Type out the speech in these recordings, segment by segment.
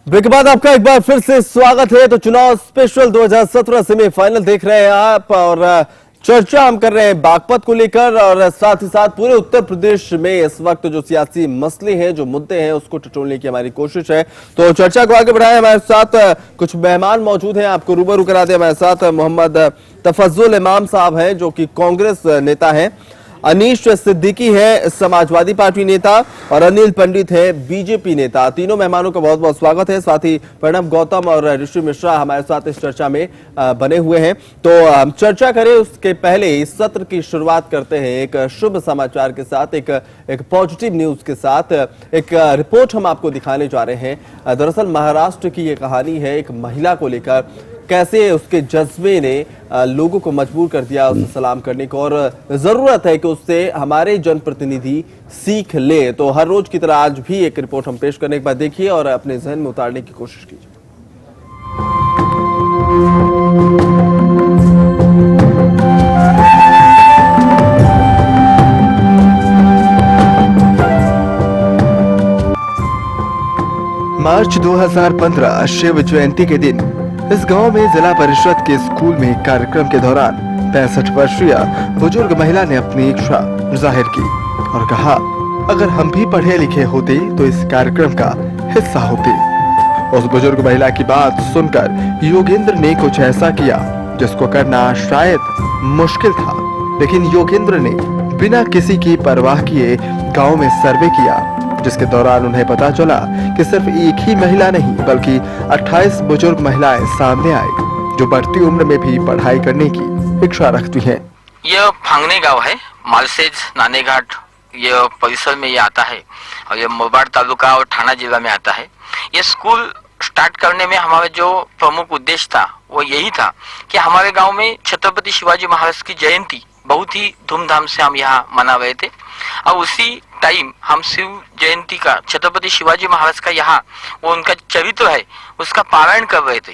Break के बाद आपका एक बार फिर से स्वागत है। तो चुनाव स्पेशल 2017 सेमीफाइनल देख रहे हैं आप और चर्चा हम कर रहे हैं बागपत को लेकर और साथ ही साथ पूरे उत्तर प्रदेश में इस वक्त जो सियासी मसले हैं, जो मुद्दे हैं, उसको टटोलने की हमारी कोशिश है। तो चर्चा को आगे बढ़ाएं। हमारे साथ कुछ मेहमान मौजूद हैं, आपको रूबरू करा दे। हमारे साथ मोहम्मद तफज्जुल इमाम साहब हैं जो कि कांग्रेस नेता हैं, अनीश सिद्दीकी है समाजवादी पार्टी नेता और अनिल पंडित है बीजेपी नेता। तीनों मेहमानों का बहुत बहुत स्वागत है। साथ ही प्रणब गौतम और ऋषि मिश्रा हमारे साथ इस चर्चा में बने हुए हैं। तो हम चर्चा करें उसके पहले इस सत्र की शुरुआत करते हैं एक शुभ समाचार के साथ, एक पॉजिटिव न्यूज के साथ। एक रिपोर्ट हम आपको दिखाने जा रहे हैं। दरअसल महाराष्ट्र की ये कहानी है एक महिला को लेकर, कैसे उसके जज्बे ने लोगों को मजबूर कर दिया उसे सलाम करने को, और जरूरत है कि उससे हमारे जनप्रतिनिधि सीख ले। तो हर रोज की तरह आज भी एक रिपोर्ट हम पेश करने के बाद देखिए और अपने जहन में उतारने की कोशिश कीजिए। मार्च 2015 शिव जयंती के दिन इस गांव में जिला परिषद के स्कूल में कार्यक्रम के दौरान 65 वर्षीय बुजुर्ग महिला ने अपनी इच्छा जाहिर की और कहा, अगर हम भी पढ़े लिखे होते तो इस कार्यक्रम का हिस्सा होते। उस बुजुर्ग महिला की बात सुनकर योगेंद्र ने कुछ ऐसा किया जिसको करना शायद मुश्किल था, लेकिन योगेंद्र ने बिना किसी की परवाह किए गाँव में सर्वे किया, जिसके दौरान उन्हें पता चला कि सिर्फ एक ही महिला नहीं बल्कि 28 बुजुर्ग महिलाएं सामने आई जो बढ़ती उम्र में भी पढ़ाई करने की इच्छा रखती हैं। यह फांगने गांव है, मालसेज नानेघाट ये परिसर में ये आता है और ये मुरबाड तालुका और ठाणा जिला में आता है। ये स्कूल स्टार्ट करने में हमारा जो प्रमुख उद्देश्य था वो यही था कि हमारे गांव में छत्रपति शिवाजी महाराज की जयंती बहुत ही धूमधाम से हम यहाँ मना रहे थे और उसी टाइम हम शिव जयंती का, छत्रपति शिवाजी महाराज का यहाँ वो उनका चरित्र है उसका पारायण कर रहे थे।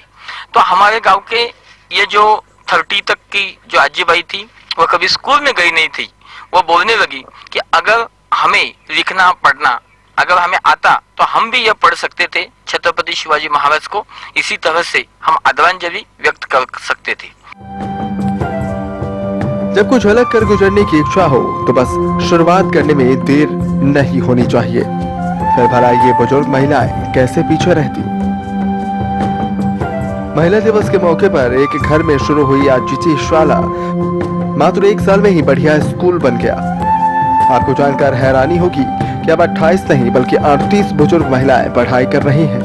तो हमारे गांव के ये जो 30 तक की जो आजीबाई थी वो कभी स्कूल में गई नहीं थी। वो बोलने लगी कि अगर हमें लिखना पढ़ना अगर हमें आता तो हम भी यह पढ़ सकते थे छत्रपति शिवाजी महाराज को, इसी तरह से हम आदरांजलि व्यक्त कर सकते थे। जब कुछ अलग कर गुजरने की इच्छा हो तो बस शुरुआत करने में देर नहीं होनी चाहिए। फिर भला ये बुजुर्ग महिलाएं कैसे पीछे रहती। महिला दिवस के मौके पर एक घर में शुरू हुई आजीची शाला मात्र 1 साल में ही बढ़िया स्कूल बन गया। आपको जानकर हैरानी होगी कि अब 28 नहीं बल्कि 38 बुजुर्ग महिलाएं पढ़ाई कर रही हैं।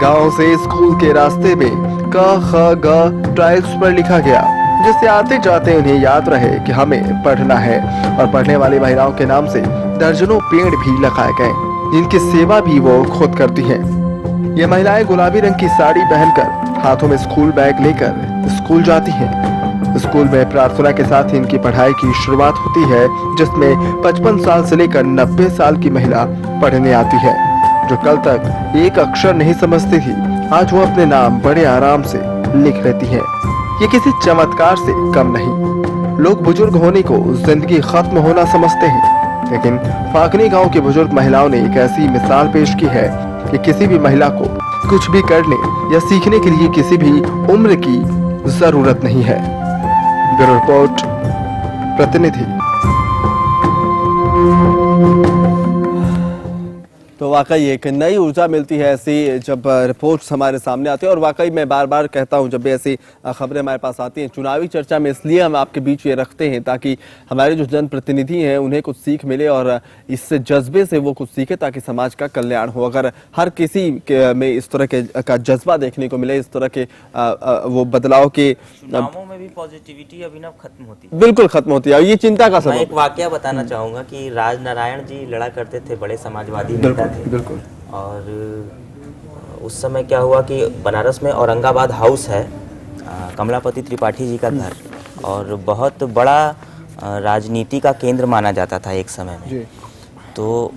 गांव से स्कूल के रास्ते में क ख ग टाइल्स पर लिखा गया, जिससे आते जाते उन्हें याद रहे कि हमें पढ़ना है। और पढ़ने वाली महिलाओं के नाम से दर्जनों पेड़ भी लगाए गए, जिनकी सेवा भी वो खुद करती हैं। ये महिलाएं गुलाबी रंग की साड़ी पहनकर हाथों में स्कूल बैग लेकर स्कूल जाती हैं। स्कूल में प्रार्थना के साथ ही इनकी पढ़ाई की शुरुआत होती है, जिसमें 55 साल से लेकर 90 साल की महिला पढ़ने आती है, जो कल तक एक अक्षर नहीं समझती थी। आज वो अपने नाम बड़े आराम से लिख लेती है। ये किसी चमत्कार से कम नहीं। लोग बुजुर्ग होने को जिंदगी खत्म होना समझते हैं, लेकिन फाकनी गांव की बुजुर्ग महिलाओं ने एक ऐसी मिसाल पेश की है कि किसी भी महिला को कुछ भी करने या सीखने के लिए किसी भी उम्र की जरूरत नहीं है। ब्यूरो रिपोर्ट, प्रतिनिधि। तो वाकई एक नई ऊर्जा मिलती है ऐसी जब रिपोर्ट्स हमारे सामने आते हैं। और वाकई मैं बार बार कहता हूं, जब भी ऐसी खबरें हमारे पास आती हैं चुनावी चर्चा में, इसलिए हम आपके बीच ये रखते हैं ताकि हमारे जो जनप्रतिनिधि हैं उन्हें कुछ सीख मिले और इससे जज्बे से वो कुछ सीखे ताकि समाज का कल्याण हो। अगर हर किसी में इस तरह के का जज्बा देखने को मिले, इस तरह के वो बदलाव के चुनावों में भी पॉजिटिविटी अभिनव खत्म होती है। बिल्कुल खत्म होती है। ये चिंता का सबब। मैं एक वाकया बताना चाहूंगा कि राजनारायण जी लड़ा करते थे, बड़े समाजवादी नेता थे। बिल्कुल। और उस समय क्या हुआ कि बनारस में औरंगाबाद हाउस है, कमलापति त्रिपाठी जी का घर, और बहुत बड़ा राजनीति का केंद्र माना जाता था एक समय में जी। तो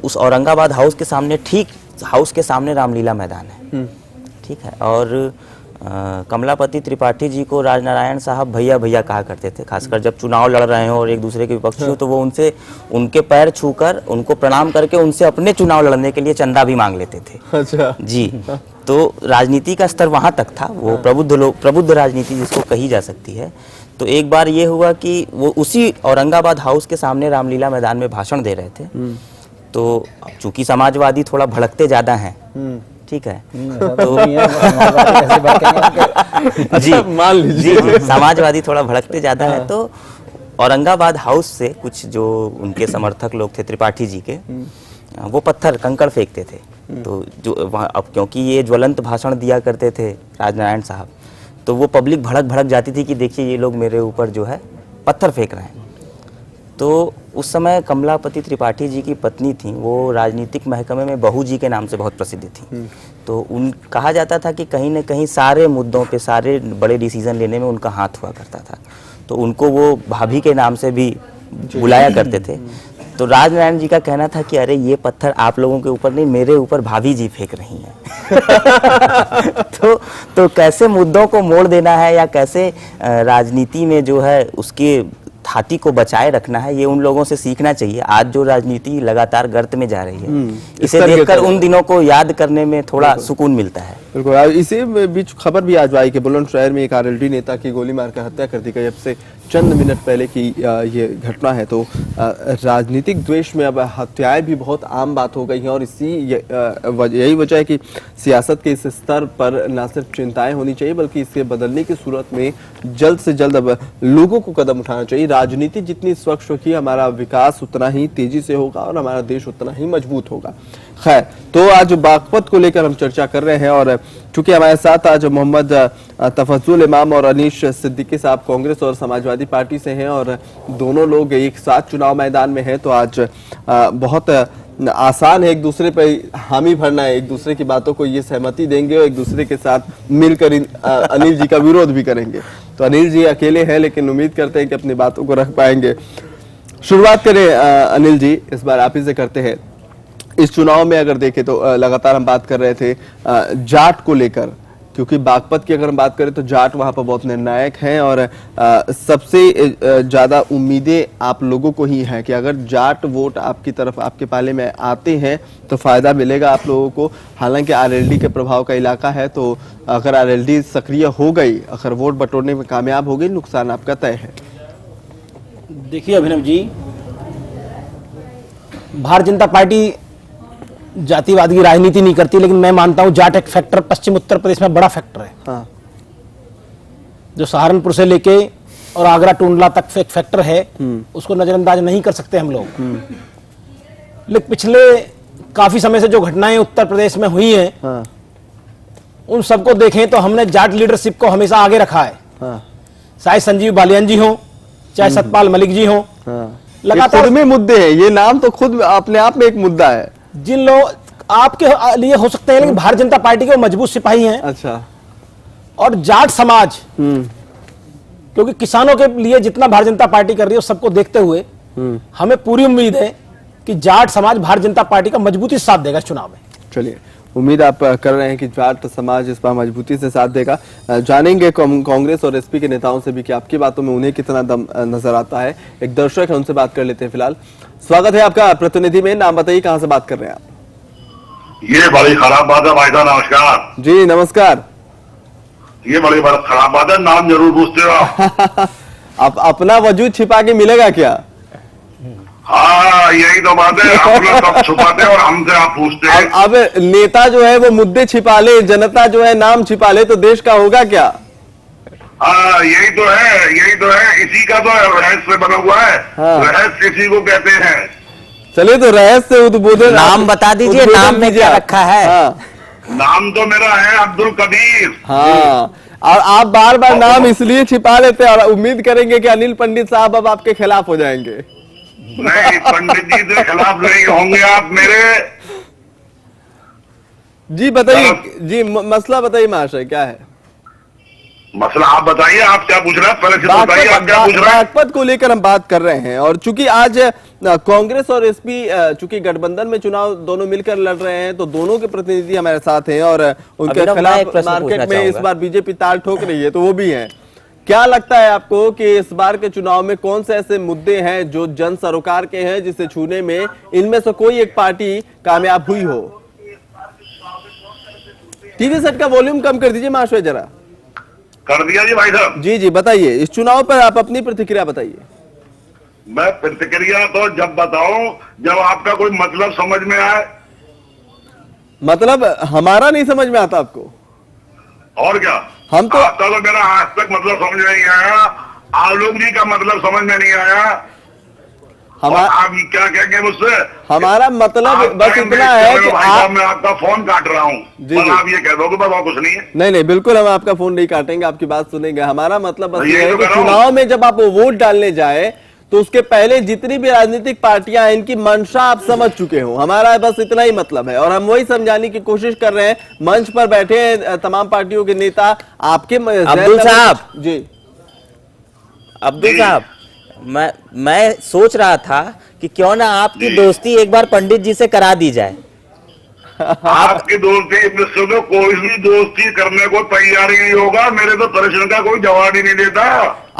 उस औरंगाबाद हाउस के सामने, ठीक हाउस के सामने रामलीला मैदान है, ठीक है। और कमलापति त्रिपाठी जी को राजनारायण साहब भैया भैया कहा करते थे, खासकर जब चुनाव लड़ रहे हो और एक दूसरे के विपक्षी हो तो वो उनसे उनके पैर छूकर उनको प्रणाम करके उनसे अपने चुनाव लड़ने के लिए चंदा भी मांग लेते थे। अच्छा जी, तो राजनीति का स्तर वहाँ तक था, वो प्रबुद्ध राजनीति जिसको कही जा सकती है। तो एक बार ये हुआ कि वो उसी औरंगाबाद हाउस के सामने रामलीला मैदान में भाषण दे रहे थे। तो चूंकि समाजवादी थोड़ा भड़कते ज़्यादा हैं, ठीक है, तो जी मान लीजिए जी, समाजवादी थोड़ा भड़कते ज़्यादा है। तो औरंगाबाद हाउस से कुछ जो उनके समर्थक लोग थे त्रिपाठी जी के, वो पत्थर कंकड़ फेंकते थे। तो जो वहाँ, अब क्योंकि ये ज्वलंत भाषण दिया करते थे राजनारायण साहब, तो वो पब्लिक भड़क जाती थी कि देखिए ये लोग मेरे ऊपर जो है पत्थर फेंक रहे हैं। तो उस समय कमलापति त्रिपाठी जी की पत्नी थी, वो राजनीतिक महकमे में बहू जी के नाम से बहुत प्रसिद्ध थी। तो कहा जाता था कि कहीं न कहीं सारे मुद्दों पे, सारे बड़े डिसीजन लेने में उनका हाथ हुआ करता था। तो उनको वो भाभी के नाम से भी बुलाया करते थे। तो राजनारायण जी का कहना था कि अरे ये पत्थर आप लोगों के ऊपर नहीं, मेरे ऊपर भाभी जी फेंक रही हैं। तो कैसे मुद्दों को मोड़ देना है या कैसे राजनीति में जो है उसके थाती को बचाए रखना है, ये उन लोगों से सीखना चाहिए। आज जो राजनीति लगातार गर्त में जा रही है, इसे देखकर उन दिनों को याद करने में थोड़ा सुकून मिलता है। बिल्कुल। इसी बीच खबर भी आज आई कि बुलंदशहर में एक आरएलडी नेता की गोली मारकर हत्या कर दी गई। अब से चंद मिनट पहले की ये घटना है। तो राजनीतिक द्वेष में अब हत्याएं भी बहुत आम बात हो गई हैं और यही वजह है कि सियासत के इस स्तर पर न सिर्फ चिंताएं होनी चाहिए बल्कि इसे बदलने की सूरत में जल्द से जल्द अब लोगों को कदम उठाना चाहिए। राजनीति जितनी स्वच्छ होगी, हमारा विकास उतना ही तेजी से होगा और हमारा देश उतना ही मजबूत होगा। खैर, तो आज बागपत को लेकर हम चर्चा कर रहे हैं और चूंकि हमारे साथ आज मोहम्मद तफज्जुल इमाम और अनीश सिद्दीकी साहब कांग्रेस और समाजवादी पार्टी से हैं और दोनों लोग एक साथ चुनाव मैदान में हैं, तो आज बहुत आसान है एक दूसरे पर हामी भरना है, एक दूसरे की बातों को ये सहमति देंगे और एक दूसरे के साथ मिलकर अनिल जी का विरोध भी करेंगे। तो अनिल जी अकेले हैं लेकिन उम्मीद करते हैं कि अपनी बातों को रख पाएंगे। शुरुआत करें अनिल जी, इस बार आप ही से करते हैं। इस चुनाव में अगर देखें तो लगातार हम बात कर रहे थे जाट को लेकर, क्योंकि बागपत की अगर हम बात करें तो जाट वहां पर बहुत निर्णायक हैं और सबसे ज्यादा उम्मीदें आप लोगों को ही हैं कि अगर जाट वोट आपकी तरफ, आपके पाले में आते हैं तो फायदा मिलेगा आप लोगों को। हालांकि आरएलडी के प्रभाव का इलाका है, तो अगर आरएलडी सक्रिय हो गई, अगर वोट बटोरने में कामयाब हो गई, नुकसान आपका तय है। देखिए अभिनव जी, भारतीय जनता पार्टी जातिवाद की राजनीति नहीं करती, लेकिन मैं मानता हूं जाट एक फैक्टर पश्चिम उत्तर प्रदेश में बड़ा फैक्टर है। हाँ। जो सहारनपुर से लेके और आगरा टूंडला तक एक फैक्टर है, उसको नजरअंदाज नहीं कर सकते हम लोग। लेकिन पिछले काफी समय से जो घटनाएं उत्तर प्रदेश में हुई हैं, हाँ। उन सबको देखें तो हमने जाट लीडरशिप को हमेशा आगे रखा है। हाँ। चाहे संजीव बालियान जी हो, चाहे सतपाल मलिक जी हो, हाँ। लगातार खुद में मुद्दे हैं, ये नाम तो खुद अपने आप में एक मुद्दा है। जिन लोग आपके लिए हो सकते हैं, लेकिन भारतीय जनता पार्टी के मजबूत सिपाही हैं। अच्छा। और जाट समाज, क्योंकि किसानों के लिए जितना भारतीय जनता पार्टी कर रही है उस सबको देखते हुए हमें पूरी उम्मीद है कि जाट समाज भारतीय जनता पार्टी का मजबूती से साथ देगा इस चुनाव में। चलिए, उम्मीद आप कर रहे हैं कि जाट समाज इस बार मजबूती से साथ देगा। जानेंगे कांग्रेस और एसपी के नेताओं से भी कि आपकी बातों में उन्हें कितना दम नजर आता है। एक दर्शक है, उनसे बात कर लेते हैं। फिलहाल स्वागत है आपका प्रतिनिधि में, नाम बताइए, कहां से बात कर रहे हैं आप? ये बड़ी खराब बात है भाई साहब, नमस्कार जी। नमस्कार। ये बड़ी खराब बात है, नाम जरूर पूछते हो आप। अपना वजूद छिपा के मिलेगा क्या? हाँ, यही तो बात है, आप लोग सब छुपाते हैं और हमसे आप पूछते हैं। अब नेता जो है वो मुद्दे छिपा ले, जनता जो है नाम छिपा ले, तो देश का होगा क्या? हाँ, यही तो है, इसी का तो रहस्य बना हुआ है। हाँ। रहस्य इसी को कहते हैं। चलिए, तो रहस्य उद्बोधन नाम बता दीजिए, नाम में क्या रखा है? हाँ। नाम तो मेरा है अब्दुल कबीर। हाँ, और आप बार बार नाम इसलिए छिपा लेते हैं और उम्मीद करेंगे कि अनिल पंडित साहब अब आपके खिलाफ हो जाएंगे। नहीं, पंडित जी के खिलाफ नहीं होंगे आप मेरे। जी बताइए जी, मसला बताइए महाशय, क्या है? मसला आप बताइए, आप क्या पूछ रहे हैं? पहले से बताइए आप क्या पूछ रहे हैं? बागपत को लेकर हम बात कर रहे हैं, और चूंकि आज कांग्रेस और एसपी चूंकि गठबंधन में चुनाव दोनों मिलकर लड़ रहे हैं, तो दोनों के प्रतिनिधि हमारे साथ हैं और उनके अभिनव, मैं एक खिलाफ प्रश्न मार्केट पूछना में इस चाहूंगा। बार बीजेपी ताल ठोक रही है, तो वो भी है। क्या लगता है आपको कि इस बार के चुनाव में कौन से ऐसे मुद्दे हैं जो जन सरोकार के हैं, जिसे छूने में इनमें से कोई एक पार्टी कामयाब हुई हो? टीवी सेट का वॉल्यूम कम कर दीजिए महाशय जरा। कर दिया जी भाई साहब। जी जी बताइए, इस चुनाव पर आप अपनी प्रतिक्रिया बताइए। मैं प्रतिक्रिया तो जब बताऊं जब आपका कोई मतलब समझ में आए। मतलब हमारा नहीं समझ में आता आपको? और क्या, हम तो आपका तो मेरा आज तक मतलब समझ में नहीं आया, आलोक जी का मतलब समझ में नहीं आया। और आप क्या कहेंगे मुझसे? हमारा मतलब आप बस टाइम इतना वेस्ट है कर रहे कि हो भाई साहब, आप मैं आपका फोन काट रहा हूँ, जी, बस जी। आप ये कह दोगे बस और कुछ नहीं है। नहीं नहीं बिल्कुल हम आपका फोन नहीं काटेंगे, आपकी बात सुनेंगे। हमारा मतलब बस यही ये है तो कि कह रहा हूं। चुनाव में जब आप वोट डालने जाए तो उसके पहले जितनी भी राजनीतिक पार्टियां हैं इनकी मंशा आप समझ चुके हो। हमारा बस इतना ही मतलब है, और हम वही समझाने की कोशिश कर रहे हैं। मंच पर बैठे हैं तमाम पार्टियों के नेता, आपके अब्दुल साहब। जी अब्दुल जी। साहब, मैं सोच रहा था कि क्यों ना आपकी दोस्ती एक बार पंडित जी से करा दी जाए। आपकी दोस्ती मुझसे तो कोई भी दोस्ती करने को तैयार ही नहीं होगा। मेरे तो प्रश्न का कोई जवाब ही नहीं देता।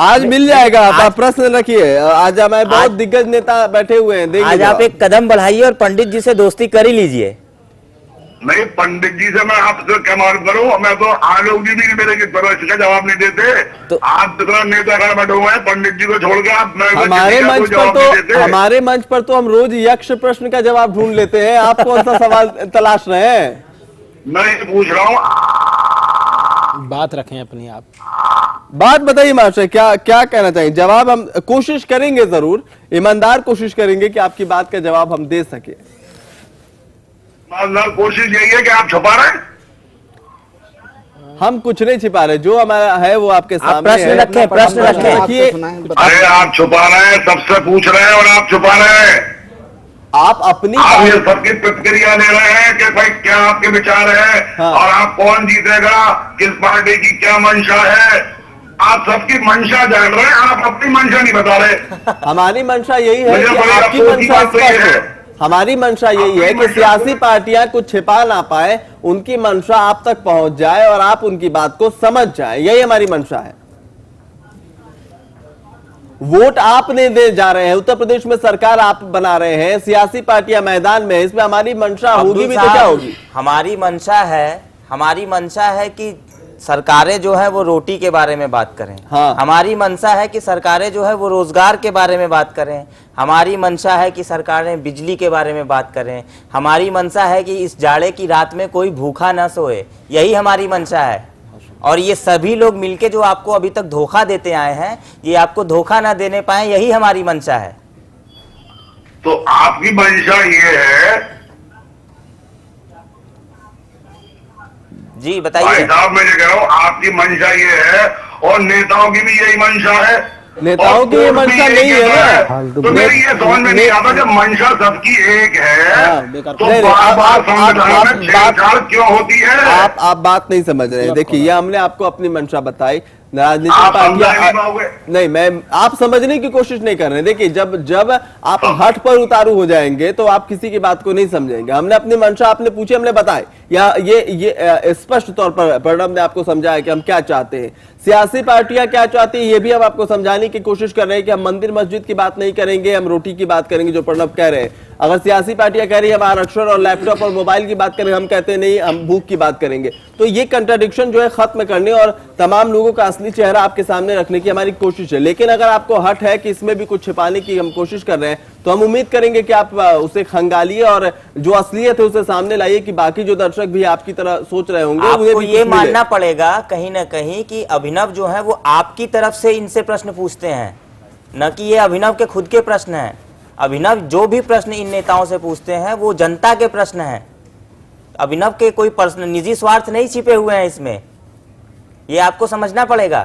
आज मिल जाएगा, आप प्रश्न रखिए। आज हमारे बहुत दिग्गज नेता बैठे हुए हैं, देंगे आज आप जवाब। एक कदम बढ़ाइए और पंडित जी से दोस्ती कर ही लीजिए। नहीं, पंडित जी से मैं आपसे क्या मालूम करूं? मैं तो आलोक जी भी मेरे की प्रश्न का जवाब नहीं देते। तो आप जितना नेता घर बैठे हुए हैं, पंडित जी को छोड़ के आप हमारे मंच पर तो हम रोज यक्ष प्रश्न का जवाब ढूंढ लेते हैं। आप कौन सा सवाल तलाश रहे हैं? मैं ये पूछ रहा हूँ। बात रखें अपनी आप। बात बताइए महाशय, क्या क्या कहना चाहिए? जवाब हम कोशिश करेंगे, जरूर ईमानदार कोशिश करेंगे कि आपकी बात का जवाब हम दे सके। कोशिश यही है कि आप छुपा रहे हैं। हम कुछ नहीं छिपा रहे, जो हमारा है वो आपके सामने प्रश्न है। रखें, प्रश्न रखें। रखिए, अरे आप छुपा रहे हैं, सबसे पूछ रहे हैं और आप छुपा रहे हैं। आप अपनी आप ये सबकी प्रतिक्रिया ले रहे हैं कि भाई क्या आपके विचार है, हाँ। और आप कौन जीतेगा, किस पार्टी की क्या मंशा है। आप सबकी मंशा जान रहे हैं, आप अपनी मंशा नहीं बता रहे। हमारी मंशा यही है मुझे कि बड़ी आपकी अफसोस की मंशा बात तो ये स्पष्ट है। हो। हमारी मंशा यही है कि सियासी पार्टियां कुछ छिपा ना पाए, उनकी मंशा आप तक पहुंच जाए और आप उनकी बात को समझ जाए, यही हमारी मंशा है। वोट आपने दे जा रहे हैं, उत्तर प्रदेश में सरकार आप बना रहे हैं, सियासी पार्टियां मैदान में, इसमें हमारी मंशा होगी भी तो क्या होगी? हमारी मंशा है कि सरकारें जो है वो रोटी के बारे में बात करें। हाँ। हमारी मंशा है कि सरकारें जो है वो रोजगार के बारे में बात करें। हमारी मंशा है कि सरकारें बिजली के बारे में बात करें। हमारी मंशा है कि इस जाड़े की रात में कोई भूखा न सोए, यही हमारी मंशा है। और ये सभी लोग मिलके जो आपको अभी तक धोखा देते आए हैं, ये आपको धोखा ना देने पाए, यही हमारी मंशा है। तो आपकी मंशा ये है। जी भाई बताइए। साहब मैं ये कह रहा हूँ, आपकी मंशा ये है और नेताओं की भी यही मंशा है। नेताओं की ये मंशा नहीं है ना। तो मेरी ये समझ में नहीं आता, जब मंशा सबकी एक हाँ, है बेकार। तो नहीं, बार बार आप संविधान में बात- छेड़छाड़ क्यों होती है? आप बात नहीं समझ रहे हैं। देखिए, ये हमने आपको अपनी मंशा बताई। राजनीतिक आप समझा नहीं पार्टियां पाओगे। नहीं, मैं आप समझने की कोशिश नहीं कर रहे हैं। देखिए, जब आप हट पर उतारू हो जाएंगे तो आप किसी की बात को नहीं समझेंगे। हमने अपनी मंशा आपने पूछी, हमने बताई, या ये स्पष्ट तौर पर प्रणब ने आपको समझाया कि हम क्या चाहते हैं, सियासी पार्टियां क्या चाहती है, ये भी हम आपको समझाने की कोशिश कर रहे हैं कि हम मंदिर मस्जिद की बात नहीं करेंगे, हम रोटी की बात करेंगे, जो प्रणब कह रहे हैं। अगर सियासी पार्टियां कह रही है हम आरक्षण और लैपटॉप और मोबाइल की बात करें, हम कहते हैं नहीं, हम भूख की बात करेंगे। तो ये कंट्राडिक्शन जो है खत्म करने और तमाम लोगों का असली चेहरा आपके सामने रखने की हमारी कोशिश है। लेकिन अगर आपको हट है कि इसमें भी कुछ छिपाने की हम कोशिश कर रहे हैं, तो हम उम्मीद करेंगे कि आप उसे खंगालिए और जो असलियत है उसे सामने लाइए, कि बाकी जो दर्शक भी आपकी तरह सोच रहे होंगे उन्हें आपको भी ये कुछ मिले। मानना पड़ेगा कहीं ना कहीं कि अभिनव जो है वो आपकी तरफ से इनसे प्रश्न पूछते हैं, न कि ये अभिनव के खुद के प्रश्न हैं। अभिनव जो भी प्रश्न इन नेताओं से पूछते हैं वो जनता के प्रश्न हैं। अभिनव के कोई पर्सनल निजी स्वार्थ नहीं छिपे हुए हैं इसमें, ये आपको समझना पड़ेगा।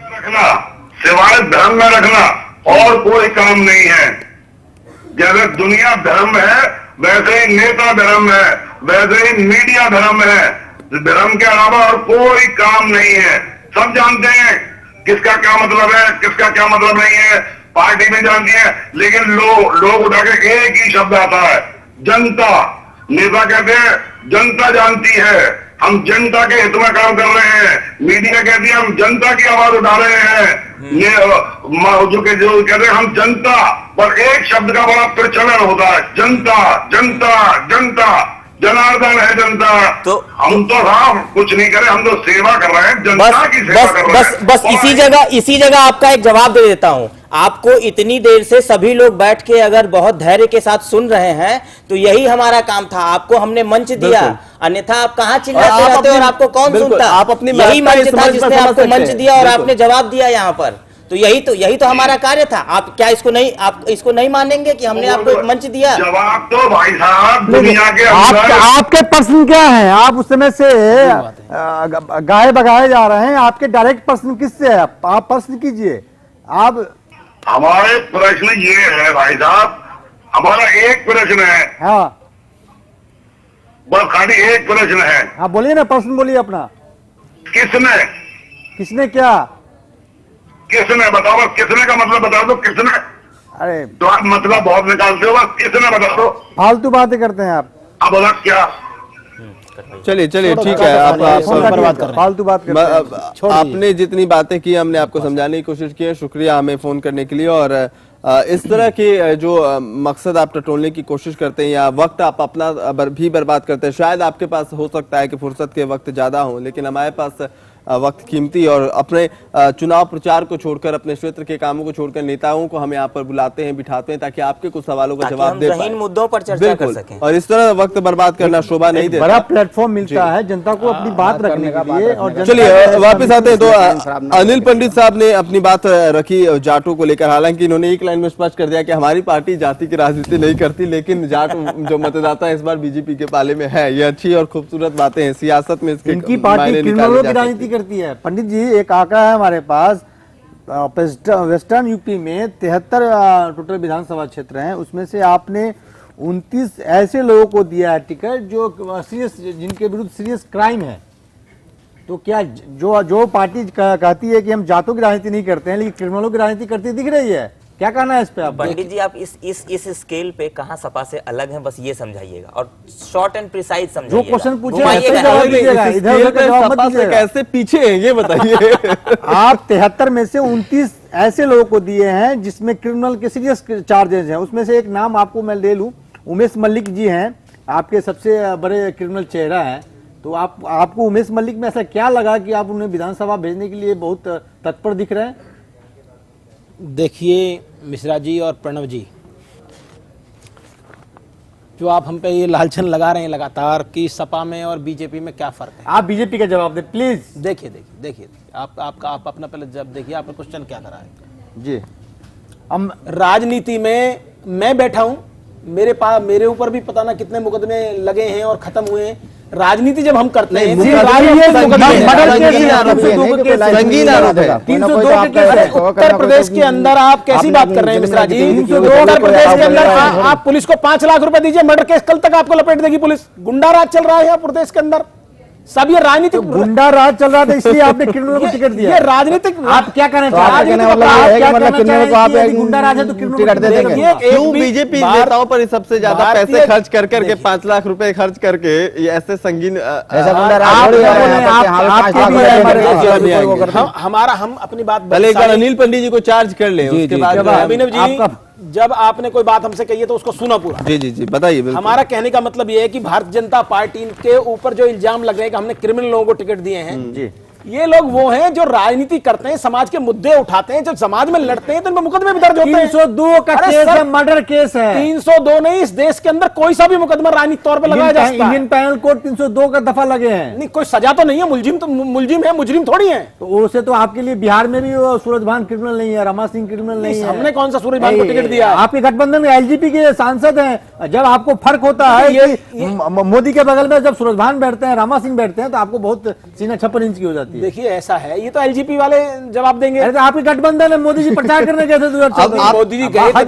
रखना सिवाय धर्म में रखना और कोई काम नहीं है। जैसे दुनिया धर्म है वैसे ही नेता धर्म है, वैसे ही मीडिया धर्म है। धर्म के अलावा और कोई काम नहीं है। सब जानते हैं किसका क्या मतलब है, किसका क्या मतलब नहीं है, पार्टी में जानती है, लेकिन लोग उठा के एक ही शब्द आता है, जनता। नेता कहते हैं जनता जानती है, हम जनता के हित में काम कर रहे हैं। मीडिया कहती है हम जनता की आवाज उठा रहे हैं। जो कहते हैं हम जनता, पर एक शब्द का बड़ा प्रचलन होता है, जनता जनता जनता। जनार्दन है जनता। तो हम तो साहब कुछ नहीं करे, हम तो सेवा कर रहे हैं, जनता की सेवा कर रहे हैं। बस इसी जगह आपका एक जवाब दे देता हूं। आपको इतनी देर से सभी लोग बैठ के अगर बहुत धैर्य के साथ सुन रहे हैं तो यही हमारा काम था। आपको हमने मंच दिया, अन्यथा आप कहां चिल्लाते रहते और आपको कौन सुनता? आप अपनी यही मंच था जिसने आपको सकते मंच हैं। दिया और आपने जवाब दिया यहाँ पर। तो यही तो हमारा कार्य था। आप क्या इसको नहीं मानेंगे कि हमने आपको एक मंच दिया? जवाब तो भाई साहब दुनिया के अंदर आपके प्रश्न क्या है? आप उस समय से गाए बगाए जा रहे हैं। आपके डायरेक्ट प्रश्न किससे है? आप प्रश्न कीजिए। आप हमारे प्रश्न ये है भाई साहब, हमारा एक प्रश्न है, हाँ बस खाली एक प्रश्न है। हाँ बोलिए ना, प्रश्न बोलिए अपना। किसने क्या? किसने बताओ, बस किसने का मतलब बता दो, किसने। अरे तो आप मतलब बहुत निकालते हो, बस किसने बता दो। फालतू बातें करते हैं आप। अब बोला क्या? चलिए ठीक है, आप फालतू बात करते हैं। आपने जितनी बातें की हमने आपको समझाने की कोशिश की है। शुक्रिया हमें फोन करने के लिए। और इस तरह के जो मकसद आप टटोलने की कोशिश करते हैं या वक्त आप अपना भी बर्बाद करते हैं, शायद आपके पास हो सकता है कि फुर्सत के वक्त ज्यादा हो, लेकिन हमारे पास वक्त कीमती और अपने चुनाव प्रचार को छोड़कर, अपने क्षेत्र के कामों को छोड़कर नेताओं को हम यहाँ पर बुलाते हैं, बिठाते हैं ताकि आपके कुछ सवालों का जवाब दे पाएं, मुद्दों पर चर्चा कर सकें। और इस तरह वक्त बर्बाद करना शोभा नहीं देता। बड़ा प्लेटफॉर्म मिलता है जनता को अपनी बात रखने के लिए। और चलिए वापस आते हैं। तो अनिल पंडित साहब ने अपनी बात रखी जाटों को लेकर। हालांकि इन्होंने एक लाइन में स्पष्ट कर दिया कि हमारी पार्टी जाति की राजनीति नहीं करती, लेकिन जाट जो मतदाता इस बार बीजेपी के पाले में है। ये अच्छी और खूबसूरत बातें हैं। सियासत में इसके इनकी पार्टी क्रिमिनलों की राजनीति करती है। पंडित जी, एक आंकड़ा है हमारे पास, वेस्टर्न यूपी में 73 टोटल विधानसभा क्षेत्र हैं, उसमें से आपने 29 ऐसे लोगों को दिया है टिकट जो सीरियस, जिनके विरुद्ध सीरियस क्राइम है। तो क्या जो पार्टी कहती है कि हम जातों की राजनीति नहीं करते हैं लेकिन क्रिमिनलों की राजनीति करती दिख रही है? क्या कहना है इस पे आप? पंडित जी, आप इस स्केल पे कहां सपा से अलग हैं, बस ये समझाइएगा और शॉर्ट एंड प्रिसाइज समझाइएगा। जो क्वेश्चन पूछे कैसे पीछे हैं ये बताइए। आप 73 में से 29 ऐसे लोगों को दिए हैं जिसमें क्रिमिनल के सीरियस चार्जेस हैं। उसमें से एक नाम आपको मैं ले लूं, उमेश मलिक जी हैं, आपके सबसे बड़े क्रिमिनल चेहरा हैं। तो आपको उमेश मलिक में ऐसा क्या लगा कि आप उन्हें विधानसभा भेजने के लिए बहुत तत्पर दिख रहे हैं? देखिए मिश्रा जी और प्रणव जी, जो आप हम पे ये लालचन लगा रहे हैं लगातार कि सपा में और बीजेपी में क्या फर्क है। आप बीजेपी का जवाब दें प्लीज। देखिए आप अपना पहले जब देखिए आपने क्वेश्चन क्या करा है जी। हम राजनीति में मैं बैठा हूं, मेरे ऊपर भी पता ना कितने मुकदमे लगे हैं और खत्म हुए हैं। राजनीति जब हम करते हैं, उत्तर प्रदेश के अंदर आप कैसी बात कर रहे हैं मिश्रा जी? उत्तर प्रदेश के अंदर आप पुलिस को 5 लाख रुपए दीजिए, मर्डर केस कल तक आपको लपेट देगी पुलिस। गुंडा राज चल रहा है यहाँ प्रदेश के अंदर, सब ये राजनीतिक गुंडा राज चल रहा था इसलिए आपने क्रिमिनल को टिकट दिया। ये राजनीतिक, आप क्या कहना चाहते हैं? गुंडा राज है तो टिकट दे देंगे। क्यों बीजेपी नेताओं पर सबसे ज्यादा पैसे खर्च करके 5 लाख रुपए खर्च करके ये ऐसे संगीन हमारा हम अपनी बात पहले एक बार अनिल पंडित जी को चार्ज कर ले, उसके बाद अभिनव जी जब आपने कोई बात हमसे कही है तो उसको सुना पूरा। जी बताइए। हमारा कहने का मतलब यह है कि भारतीय जनता पार्टी के ऊपर जो इल्जाम लग रहे हैं कि हमने क्रिमिनल लोगों को टिकट दिए हैं, जी, ये लोग वो हैं जो राजनीति करते हैं, समाज के मुद्दे उठाते हैं, जो समाज में लड़ते हैं, तो इनमें मुकदमे भी दर्ज होते हैं। 302 का केस है, मर्डर केस है। 302 नहीं, इस देश के अंदर कोई सा भी मुकदमा राजनीतिक तौर पर लगाया जा सकता है। इंडियन पैनल कोड 302 का दफा लगे हैं। नहीं, कोई सजा तो नहीं है, मुलजिम है, मुजरिम थोड़ी है। तो उसे तो आपके लिए बिहार में भी सूरजभान क्रिमिनल नहीं है, रमा सिंह क्रिमिनल नहीं है। हमने कौन सा सूरजभान को टिकट दिया? आपके गठबंधन में एलजीपी के सांसद हैं। जब आपको फर्क होता है मोदी के बगल में जब सूरजभान बैठते हैं, रामा सिंह बैठते हैं, तो आपको बहुत सीना 56 इंच की हो जाती है। है? देखिए ऐसा है, ये तो एलजीपी वाले जवाब देंगे। अरे तो आपके गठबंधन है, मोदी जी प्रचार करने गए थे अब 2014 मोदी जी गए थे,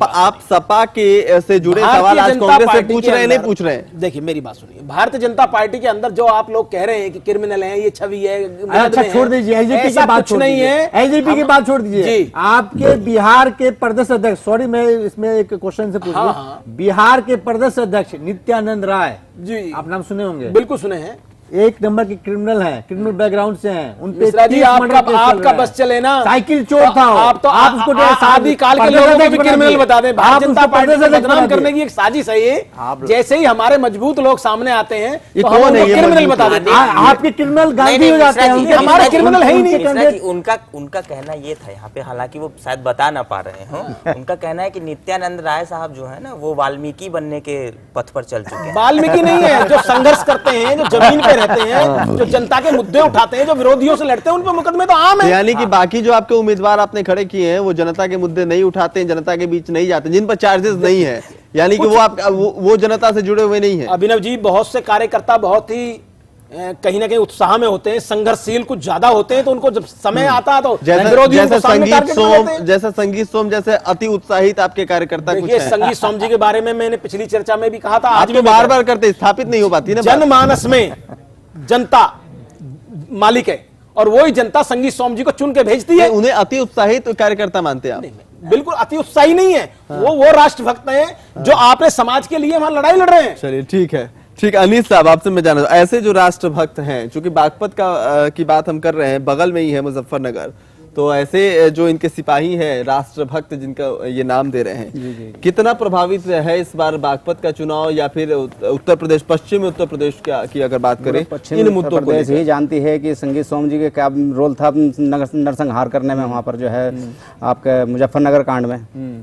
आप सपा के से जुड़े सवाल आज कांग्रेस से पूछ रहे हैं, नहीं पूछ रहे हैं? देखिए मेरी बात सुनिए, भारतीय जनता पार्टी के अंदर जो आप लोग कह रहे हैं कि क्रिमिनल हैं, ये छवि है, अच्छा छोड़ दीजिए, एलजीपी की ऐसा बात कुछ छोड़ नहीं दीजिए, है। एलजीपी की बात छोड़ दीजिए। जी। आपके बिहार के प्रदेश अध्यक्ष, सॉरी मैं इसमें एक क्वेश्चन से पूछ हाँ, लूं, हाँ। बिहार के प्रदेश अध्यक्ष नित्यानंद राय जी आप नाम सुने होंगे, बिल्कुल सुने हैं। एक नंबर के क्रिमिनल हैं, क्रिमिनल बैकग्राउंड से हैं, उन पे मिश्रा जी 30 मर्डर केस चल आपका रहे हैं। बस चले ना, साइकिल चोर था वो। आप तो उसको आदि काल के लोगों को भी क्रिमिनल बता दें। भारतीय जनता पार्टी को बदनाम करने की एक साजिश है ये। जैसे ही हमारे मजबूत लोग सामने आते हैं तो हम उनको क्रिमिनल बता देते हैं। आपके क्रिमिनल गांधी हो जाते हैं, उनके हमारे क्रिमिनल है ही नहीं। मिश्रा जी, उनका कहना ये था यहाँ पे, हालांकि वो शायद बता ना पा रहे हो, उनका कहना है कि नित्यानंद राय साहब जो है ना, वो वाल्मीकि बनने के पथ पर चल चुके हैं। वाल्मीकि नहीं है, जो संघर्ष करते हैं, जो जमीन पे रहते हैं, जो जनता के मुद्दे उठाते हैं, जो विरोधियों से लड़ते हैं, उन पर मुकदमे तो आम है। यानी कि बाकी जो आपके उम्मीदवार आपने खड़े किए हैं वो जनता के मुद्दे नहीं उठाते हैं, जनता के बीच नहीं जाते, जिन पर चार्जेस नहीं है, यानी कि वो जनता से जुड़े हुए नहीं है। अभिनव जी, बहुत से कार्यकर्ता बहुत ही कहीं ना कहीं उत्साह में होते हैं, संघर्षशील कुछ ज्यादा होते हैं, तो उनको जब समय आता है तो विरोधियों को सामने टारगेट कर लेते हैं। जैसा संगीत सोम जैसे अति उत्साहित आपके कार्यकर्ता कुछ देखिए हैं। संगीत सोम जी के बारे में मैंने पिछली चर्चा में भी कहा था, आप आज तो भी बार बार करते, स्थापित नहीं हो पाती ना बात। जनमानस में जनता मालिक है और वही जनता संगीत सोम जी को चुन के भेजती है। उन्हें अति उत्साहित कार्यकर्ता मानते हैं आप? बिल्कुल अति उत्साही नहीं है, वो राष्ट्रभक्त हैं जो आपने समाज के लिए वहां लड़ाई लड़ रहे हैं। चलिए ठीक है, ठीक। अनीस साहब आपसे मैं जानना, ऐसे जो राष्ट्रभक्त हैं, चूंकि बागपत की बात हम कर रहे हैं, बगल में ही है मुजफ्फरनगर, तो ऐसे जो इनके सिपाही हैं राष्ट्रभक्त जिनका ये नाम दे रहे हैं, कितना प्रभावित है इस बार बागपत का चुनाव, या फिर उत्तर प्रदेश, पश्चिमी उत्तर प्रदेश की अगर बात करें पश्चिमी उत्तर प्रदेश ही जानती है कि संगीत सोम जी के क्या रोल था नरसंहार करने में, वहाँ पर जो है आपके मुजफ्फरनगर कांड में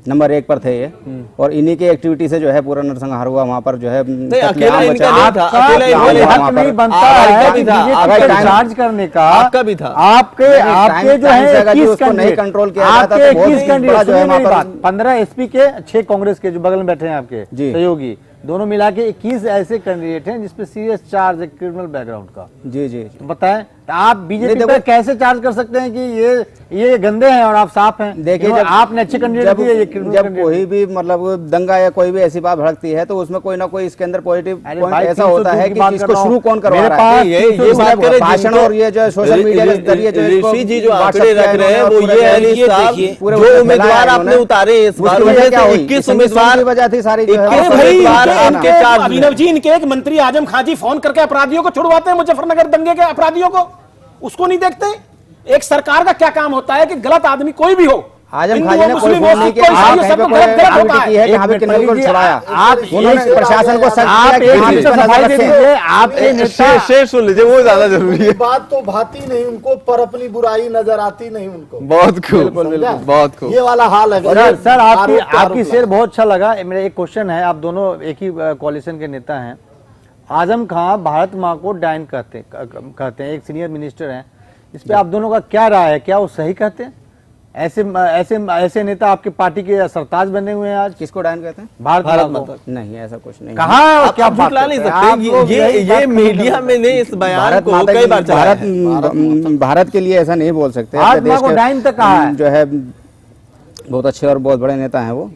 नंबर 1 पर थे ये, और इन्हीं की एक्टिविटी से जो है पूरा नरसंहार हुआ वहाँ पर जो है। अकेला इनका नहीं था, अकेला इन्होंने हक नहीं बनता है बीजेपी को चार्ज करने का, आपका भी था। आपके जो है उसको नहीं कंट्रोल किया जाता तो बहुत ही बड़ा जो है वहाँ पर 15 एसपी के 6 कांग्रेस के जो बगल में बैठे हैं आपके सहयोगी, दोनों मिला के 21 ऐसे कैंडिडेट हैं जिसपे सीरियस चार्ज है क्रिमिनल बैकग्राउंड का। जी जी तो बताएं आप बीजेपी पर कैसे चार्ज कर सकते हैं कि ये गंदे हैं और आप साफ हैं? देखिए जब आपने अच्छे कैंडिडेट दिए, ये क्रिमिनल जब कैंडिडेट कोई भी मतलब दंगा या कोई भी ऐसी बात भड़कती है तो उसमें कोई ना कोई इसके अंदर पॉजिटिव पॉइंट ऐसा होता है कि इसको शुरू कौन करवा रहा है। ये बात करें भाषण और ये जो सोशल मीडिया के जरिए जो ऋषि जी जो आंकड़े रख रहे हैं वो ये है अनीस साहब, जो उम्मीदवार आपने उतारे इस बार 21 उम्मीदवार की वजह थी सारी। अभिनव जी, इनके एक मंत्री आजम खान जी फोन करके अपराधियों को छुड़वाते हैं, मुजफ्फरनगर दंगे के अपराधियों को, उसको नहीं देखते। एक सरकार का क्या काम होता है कि गलत आदमी कोई भी हो, आजम खान जी ने कोई फोन नहीं किया, आप कहीं पे कोई एक्टिविटी की है कि हाँ भी किन्हीं को छुड़ाया, आप उन्होंने प्रशासन को आप एक चीज तो सफाई दे दीजिए, आपके नेता शेर सुन लीजिए, वो ज्यादा जरूरी है। बात तो भाती नहीं उनको, पर अपनी बुराई नजर आती नहीं उनको। बहुत खूब, बहुत खूब। ये वाला हाल है सर। आपकी शेर बहुत अच्छा लगा। मेरा एक क्वेश्चन है, आप दोनों एक ही कोalition के नेता हैं। आजम खान भारत माँ को डायन कहते हैं, एक सीनियर मिनिस्टर हैं, इस पे आप दोनों का क्या राय है? क्या वो सही कहते हैं? ऐसे नेता आपके पार्टी के सरताज बने हुए हैं आज। किसको डायन कहते हैं? भारत माता। नहीं, ऐसा कुछ नहीं। कहा क्या झुठला नहीं सकते, ये मीडिया में ने इस बयान को कई बार चलाया है। भारत के लिए ऐसा नहीं बोल सकते। भारत माँ को डायन तक कहा है, जो है बहुत अच्छे और बहुत बड़े नेता हैं वो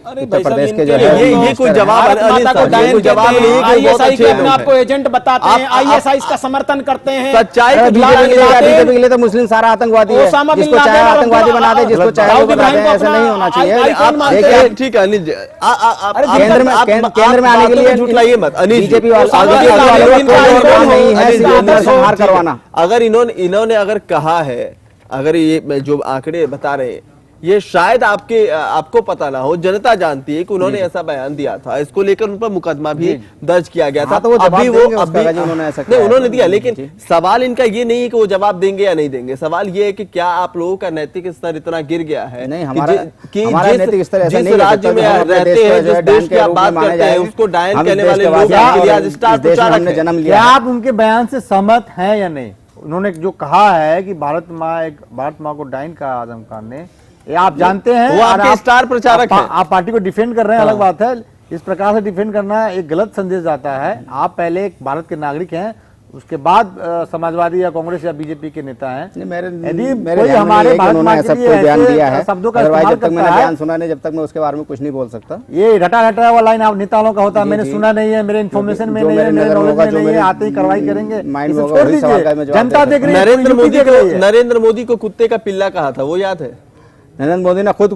अरे उत्तर भाई साहब, प्रदेश के इनके जो है लिए ये कोई जवाब भारत माता को डायन कोई जवाब कहते नहीं हैं, है कि बहुत ISI अच्छे के लोग अपने आप को हैं। एजेंट बताते हैं, ISI का समर्थन करते हैं। सच्चाई को बीजेपी के लिए तो मुस्लिम सारा आतंकवादी है, ओसामा बिन जिसको लादेन चाहे और आतंकवादी बना दे, जिसको चाहे वो दाऊद बना दे, इब्राहिम को ऐसा नहीं अपना होना चाहिए। आइकॉन मानते देखिए, हैं। ठीक है अनिल जी, केंद्र में आने के लिए झुठलाइए मत अनिल जी। बीजेपी अगर करवाना, अगर इन्होंने अगर कहा है, अगर ये जो आंकड़े बता रहे हैं ये शायद आपको पता ना हो, जनता जानती है कि उन्होंने ऐसा बयान दिया था, इसको लेकर उन पर मुकदमा भी दर्ज किया गया था। तो वो अभी वो उन्होंने ऐसा नहीं उन्होंने दिया, लेकिन सवाल इनका ये नहीं है कि वो जवाब देंगे या नहीं देंगे। सवाल ये है कि क्या आप लोगों का नैतिक स्तर इतना गिर गया है नहीं, हमारा नैतिक स्तर ऐसा जिस नहीं है। राज्य में रहते हैं, जिस देश की आप बात करते हैं, उसको डायन कहने वाले लोग आज स्टार प्रचारक हैं। जन्म क्या लिया। आप उनके बयान से सहमत हैं या नहीं? उन्होंने जो कहा है कि भारत माँ को डायन कहा आजम खान ने, ये आप जानते हैं, वो आपके स्टार प्रचारक हैं। आप पार्टी को डिफेंड कर रहे हैं, अलग बात है। इस प्रकार से डिफेंड करना एक गलत संदेश जाता है। आप पहले एक भारत के नागरिक हैं, उसके बाद समाजवादी या कांग्रेस या बीजेपी के नेता हैं। नहीं, मेरे यदि मेरे कोई ध्यान में हमारे ये है कि भारत उन्होंने माँ ऐसा के लिए कोई बयान ऐसे दिया है, शब्दों का अदरवाइज इस्तेमाल जब तक मैंने करता है, बयान सुना नहीं, जब तक मैं उसके बारे में कुछ नहीं बोल सकता। ये रटा वाला लाइन आप नेताओं का होता है, जी, मैंने जी। सुना नहीं है, मेरे इन्फॉर्मेशन में जो नहीं है, मेरे मेरे नजर में नॉलेज होगा, में जो नहीं है, मेरे आते ही कार्रवाई करेंगे, माइंड इसे में छोड़ होगा, वही सवाल का दीजिए। मैं जवाब जनता दे देख रही है, नरेंद्र यूपी मोदी देख रही को है। नरेंद्र मोदी को कुत्ते का पिल्ला कहा था, वो याद है? नरेंद्र मोदी ने खुद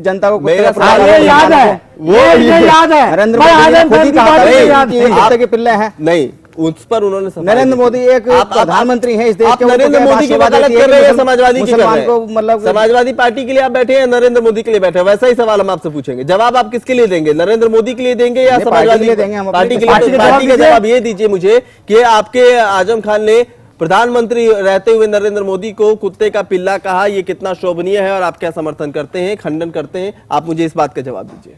जनता को मेरा कुत्ते का सवाल पिल्ला ये याद बनाने है, को- ये याद है। नरेंद्र मैं मोदी ने आजम खुद खान ही की कहा बात था नहीं कि याद ये थी। कुत्ते के पिल्ले हैं। नहीं, उस पर उन्होंने सफाई नरेंद्र दी। मोदी एक आप प्रधानमंत्री हैं इस देश आप के, उनको नरेंद्र क्या मोदी की बात वकालत देती है कर कि रहे हैं, मुसलमान समाजवादी की कर मुसलमान रहे को हैं। मतलब समाजवादी पार्टी के लिए आप बैठे हैं, नरेंद्र मोदी के लिए बैठे हैं, वैसा ही सवाल हम आपसे पूछेंगे। जवाब आप किसके लिए देंगे, नरेंद्र मोदी के लिए देंगे या नहीं, पार्टी समाजवादी के लिए देंगे हम, अपनी पार्टी के लिए? पार्टी तो के पार्टी का जवाब जवाब ये दीजिए मुझे कि आपके आजम खान ने प्रधानमंत्री रहते हुए नरेंद्र मोदी को कुत्ते का पिल्ला कहा, ये कितना शोभनीय है और आप क्या समर्थन करते हैं, खंडन करते हैं? आप मुझे इस बात का जवाब दीजिए।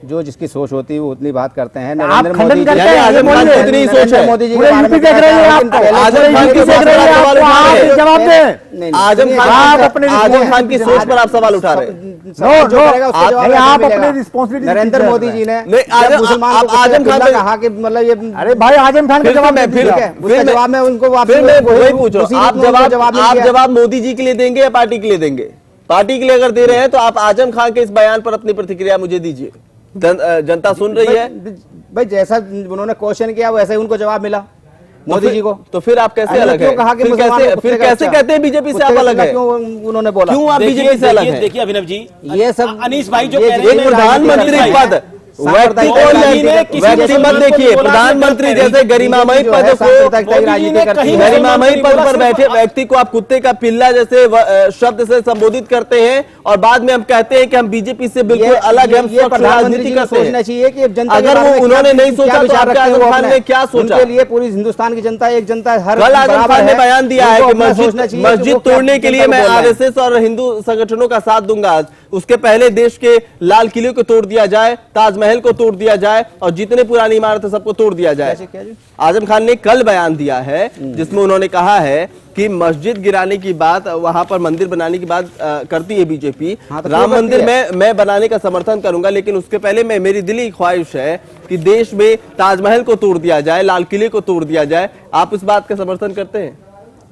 जो जिसकी सोच होती है वो उतनी बात करते हैं। आप नरेंद्र खंडन मोदी करते हैं, जी- आजम खान की उतनी ही सोच है। नरेंद्र मोदी जी के पूरे बारे में यूपी देख रही है बताया, आपको। लेकिन पहले- आजम खान यूपी के देख रही है सवाल आपको, उठा रहे हैं। आप जवाब दें। नहीं, आजम सुनिए, खान आप की- अपने आजम खान की सोच पर आप सवाल उठा रहे हैं। सवाल जो नो, करेगा उसका आप- जवाब नहीं, नहीं आप मिलेगा। अपने responsibility नरेंद्र दीजिए मोदी हमें। जी ने नहीं, जब आजम- मुसलमान आप को कुत्ते आजम का खान पिल्ला से- कहा कि मतलब ये अरे भाई आजम खान का फिर जवाब मैं दीजिए फिर आप। है, फिर उसका मैं- जवाब मैं उनको वापस फिर मैं वही- वही पूछ रहा उसी हूं, आप रीत में उनको जवाब नहीं आप दिया। जवाब मोदी जी के लिए देंगे या पार्टी के लिए देंगे? पार्टी के लिए अगर दे रहे हैं तो आप आजम खान के इस बयान पर अपनी प्रतिक्रिया मुझे दीजिए। जनता सुन रही है। भाई जैसा उन्होंने क्वेश्चन किया वैसे ही उनको जवाब मिला मोदी जी को। तो फिर आप कैसे अरे अलग क्यों है? कहा कि फिर मुसलमान कैसे को फिर कुत्ते का कैसे बच्चा? कहते हैं बीजेपी से कुत्ते आप का अलग पिल्ला है? क्यों उन्होंने बोला? क्यों आप बीजेपी से अलग है? देखिए अभिनव जी, ये सब अनीस भाई जो ये कह रहे एक हैं, प्रधानमंत्री राजनीति पद व्यक्ति को व्यक्ति मत देखिए, प्रधानमंत्री जैसे गरिमामयी पद को गरिमामयी पद पर बैठे व्यक्ति को आप कुत्ते का पिल्ला जैसे शब्द से संबोधित करते हैं और बाद में हम कहते हैं कि हम बीजेपी से बिल्कुल अलग है, हम स्वच्छ राजनीति करते सोचना हैं। चाहिए कि जनता के अगर बारे वो में उन्होंने क्या- नहीं सोचा क्या तो विचार आपके रखते हैं आजम वो खान अपने? ने क्या सोचा? उनके लिए पूरी हिंदुस्तान की जनता एक जनता है, हर कल आजम बराबर खान ने है। बयान दिया है उनको कि अपना सोचना चाहिए कि मस्जिद वो क्या तोड़ने के लिए जनता मैं को बोल रहे हैं। आरएसएस और हिंदू संगठनों का साथ दूंगा। उसके पहले देश के लाल किले को तोड़ दिया जाए, ताजमहल को तोड़ दिया जाए और जितने पुरानी इमारत है सबको तोड़ दिया जाए। आजम खान ने कल बयान दिया है जिसमें उन्होंने कहा है कि मस्जिद गिराने की बात, वहां पर मंदिर बनाने की बात करती है बीजेपी। हाँ, तो राम क्यों मंदिर करती है? मैं बनाने का समर्थन करूंगा, लेकिन उसके पहले मेरी दिली ख्वाहिश है कि देश में ताजमहल को तोड़ दिया जाए, लाल किले को तोड़ दिया जाए। आप इस बात का समर्थन करते हैं?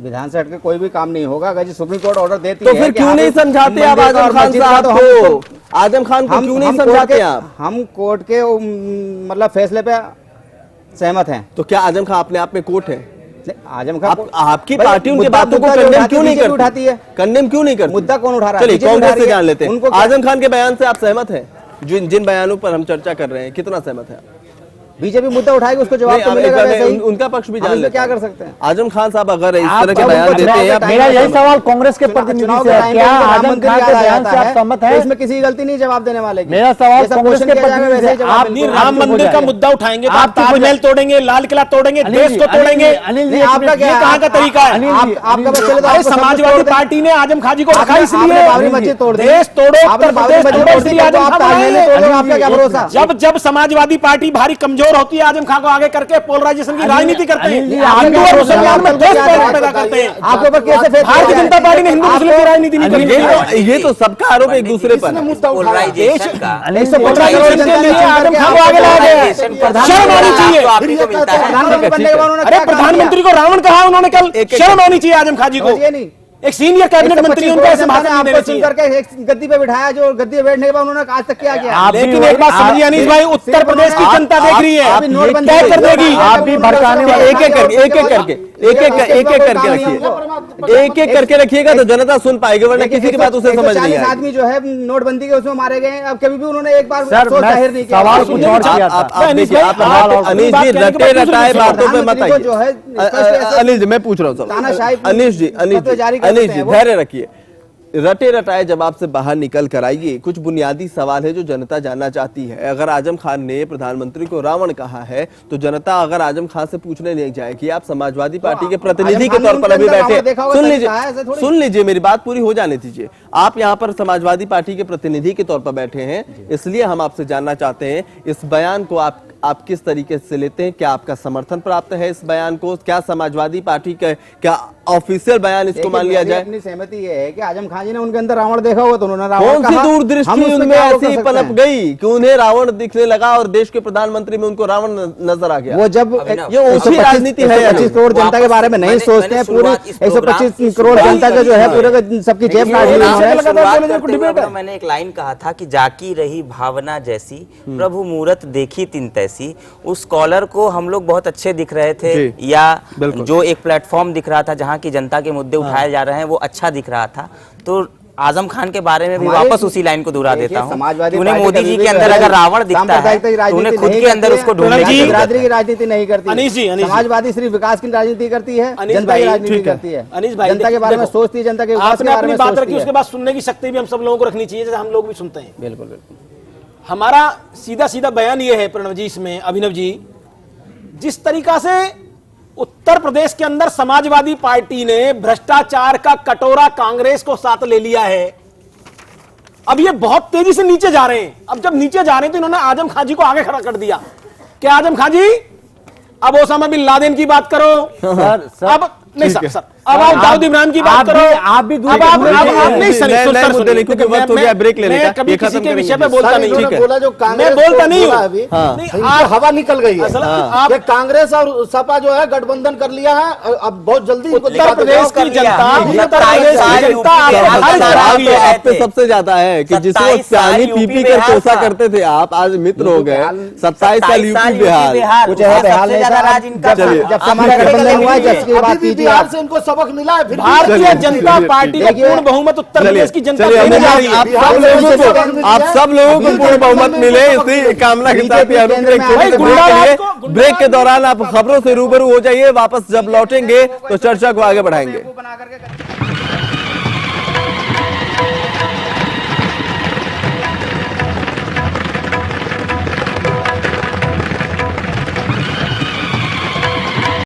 विधान से हटकर कोई भी काम नहीं होगा। अगर सुप्रीम कोर्ट ऑर्डर देती तो है फिर कि क्यों आप नहीं समझाते आप मंदिर आजम और खान मस्जिद का, साहब तो को? आजम खान को क्यों नहीं कोर्ट समझाते के- आप? हम कोर्ट के मतलब फैसले पे सहमत हैं। तो क्या आजम खान अपने आप में कोर्ट है? नहीं, आजम खान आपकी भाई, पार्टी उनके मुद्दा- बातों को मुद्दा जो कंडेम उठाती क्यों नहीं बीजेपी उठाती करती? है। कंडेम क्यों नहीं करती? मुद्दा कौन उठा रहा है? चलिए बीजेपी कांग्रेस उठा से रही है। जान लेते हैं। उनको क्या- आजम खान के बयान से आप सहमत हैं? जिन बयानों पर हम चर्चा कर रहे हैं, कितना सहमत है? बीजेपी मुद्दा उठाएगी उसको जवाब नहीं, तो अब मिलेगा एक बार वैसे ही। उनका पक्ष भी हम जान इसमें लेते क्या हैं। कर सकते हैं? आजम खान साहब अगर इस आप तरह के जब बयान उनको देते हैं, चुनाव मेरा यही टाइम सवाल कांग्रेस के प्रतिनिधि चुनाव से के है, टाइम क्या पे राम आजम मंदिर खान याद के आ बयान जाता से आप है, सहमत तो हैं? इसमें किसी की गलती नहीं जवाब देने वाले की। मेरा सवाल जैसा कांग्रेस क्वेश्चन के किया जाएगा प्रतिनिधि वैसे ही से, जवाब आप मिलेगा। राम मंदिर का मुद्दा उठाएंगे तो आप आपकी ताजमहल वजह- तोड़ेंगे, लाल किला तोड़ेंगे, अनिल देश जी, को तोड़ेंगे। अनिल जी, नहीं, आपका ये क्या कहाँ का तरीका है? अनिल जी, आपका बस चले तो अरे आपको सब कुछ समाजवादी तोड़ दें। पार्टी ने आजम खान जी को रखा आपने इसलिए बाबरी मस्जिद तोड़ दी। देश तोड़ो, आपने उत्तर बाबरी प्रदेश मस्जिद तोड़ो, तोड़ दी, इसलिए तो आजम आप खान ताजमहल बनाएंगे। तोड़ दोगे, आपका क्या भरोसा? जब समाजवादी पार्टी भारी कमजोर होती है, आजम खान को आगे करके पोलराइजेशन की राजनीति करते हैं। अनिल जी, हिंदू और मुसलमान में देश पैदा करते हैं। आपके ऊपर कैसे फेंक भारतीय जनता पार्टी ने हिंदू मुस्लिम की राजनीति नहीं करी। ये तो सबका आरोप एक दूसरे पर है। पोलराइजेशन का पोलराइजेशन के लिए आजम खान को आगे लाया गया है। शर्म आनी चाहिए। आपको मिलता है। प्रधानमंत्री बनने के बाद उन्होंने अरे क्या काम प्रधानमंत्री को रावण कहा उन्होंने कल। एक- शर्म आनी चाहिए आजम खान जी को। किया? नहीं एक सीनियर कैबिनेट मंत्री उनका ऐसे भाषण नहीं देना आपको चुन चाहिए। करके एक गद्दी पे बिठाया, जो गद्दी पे बैठने के बाद उन्होंने आज तक क्या किया? आप लेकिन भी- एक बात समझिए आप- अनीस भाई, उत्तर प्रदेश की जनता देख रही आप है, नोटबंदी तय कर देगी। आप भी भड़काने वाले- एक एक करके रखिए, एक एक करके रखिएगा तो जनता सुन पाएगी, वरना किसी की बात उसे समझ नहीं 140 आएगी। आदमी जो है नोटबंदी के उसमें मारे गए हैं। अब कभी भी उन्होंने एक बार सर, अफसोस मैं जाहिर नहीं किया। सवाल कुछ और किया था। आप देखिए, आप अनिश जी रटे रटाए बातों पे मत प्रधानमंत्री को जो है आइए। अनिल जी मैं पूछ रहा हूँ तानाशाही सब। अनिश जी फतवा जारी कर अनिश देते जी हैं वो। धैर्य रखिए। रटे रटाए जवाब से बाहर निकल कर आइए। कुछ बुनियादी सवाल है जो जनता जानना चाहती है। अगर आजम खान ने प्रधानमंत्री को रावण कहा है तो जनता अगर आजम खान से पूछने नहीं जाएगी, आप समाजवादी पार्टी के प्रतिनिधि के आजम तौर खान पर ने अभी उनके अंदर बैठे, रावण देखा होगा, सुन तरीका है, ऐसे लीजिए थोड़ी। सुन लीजिए, मेरी बात पूरी हो जाने दीजिए। आप यहाँ पर समाजवादी पार्टी के प्रतिनिधि के तौर पर बैठे हैं, इसलिए हम आपसे जानना चाहते हैं इस बयान को आप किस तरीके से लेते हैं? क्या आपका समर्थन प्राप्त है इस बयान को? क्या समाजवादी पार्टी का क्या ऑफिशियल बयान इसको मान लिया जाए। अपनी सहमति ये है कि आजम खान जी ने उनके अंदर रावण देखा हुआ, तो उन्होंने रावण कौन सी कहा। हम दूरदृष्टि उसमें उनमें क्या रोक ऐसी सकते पनप हैं? गई कि उन्हें रावण दिखने लगा और देश के प्रधानमंत्री में उनको रावण नजर आ गया? वो जब ये ओछी राजनीति है यानी। 125 करोड़ जनता के बारे में नहीं सोचते हैं, पूरी 125 करोड़ जनता का जो है पूरे सबकी जेब काट ली उन्होंने। मैंने एक लाइन कहा था कि जाकी रही भावना जैसी, प्रभु मूरत देखी तिन तैसी। उस कॉलर को हम लोग बहुत अच्छे दिख रहे थे, या जो एक प्लेटफॉर्म दिख रहा था जहां की जनता के मुद्दे उठाए जा रहे हैं वो अच्छा दिख रहा था। तो आजम खान के बारे में भी वापस उसी लाइन को दोहरा देता हूं। समाजवादी उन्हें पार्टी मोदी जी के अंदर अगर रावण दिखता है तो उन्हें खुद के अंदर उसको ढूंढने की बिरादरी की राजनीति नहीं करती। अनीश जी, समाजवादी सिर्फ विकास की राजनीति करती है, अनीश जनता भाई, की राजनीति ठीक है। करती है, अनीश भाई, जनता के बारे में देखो, सोचती है, जनता के विकास के आपने बारे अपनी में बात सोचती रखी, है। उसके बाद सुनने की शक्ति भी हम सब लोगों को रखनी चाहिए, जैसे हम लोग भी सुनते हैं। बिल्कुल बिल्कुल। हमारा सीधा सीधा बयान ये है प्रणव जी, इसमें अभिनव जी, जिस तरीका से उत्तर प्रदेश के अंदर समाजवादी पार्टी ने भ्रष्टाचार का कटोरा कांग्रेस को साथ ले लिया है, अब ये बहुत तेजी से नीचे जा रहे हैं। अब जब नीचे जा रहे हैं तो इन्होंने आजम खान जी को आगे खड़ा कर दिया कि आजम खान जी अब ओसामा बिन लादेन की बात करो, अब नहीं सर अब आप दाऊद इब्राहिम की बात करो, आप भी अब आप नहीं सर, नए मुद्दे नहीं, क्योंकि वक्त हो गया, ब्रेक ले लेगा, कभी ये किसी खत्म के करेंगे। विषय पे बोलता नहीं इन्होंने हूं। बोला जो मैं कांग्रेस बोलता को नहीं बोला हूं। अभी, नहीं, इनको आप- हवा निकल गई है। असल आप ये कांग्रेस और सपा जो है गठबंधन कर लिया है, अब बहुत जल्दी इनको उत्तर दिखा देते प्रदेश हैं। की जनता, उत्तर 27 प्रदेश साल की जनता यूपी के हर हाल तरह आप की तो है। आप पे सबसे ज्यादा है कि जिसको 27 साल पानी यूपी पी कर बिहार कोसा था। करते थे आप, आज मित्र हो गए। 27 साल यूपी बिहार। कुछ है बिहार नहीं था, जब हमारा गठबंधन हुआ है, जब की बात अभी भी कीजिए बिहार आप। से इनको सबक मिला है। फिर भी भारतीय जनता पार्टी को देखिए, पूर्ण बहुमत उत्तर प्रदेश की जनता चलिए, देने जा रही आप है। सब लोगों को पूर्ण बहुमत मिले, इसी कामना के साथ ही अनुग्रह एक छोटे से ब्रेक के लिए। ब्रेक के दौरान आप खबरों से रूबरू हो जाइए, वापस जब लौटेंगे तो चर्चा को आगे बढ़ाएंगे।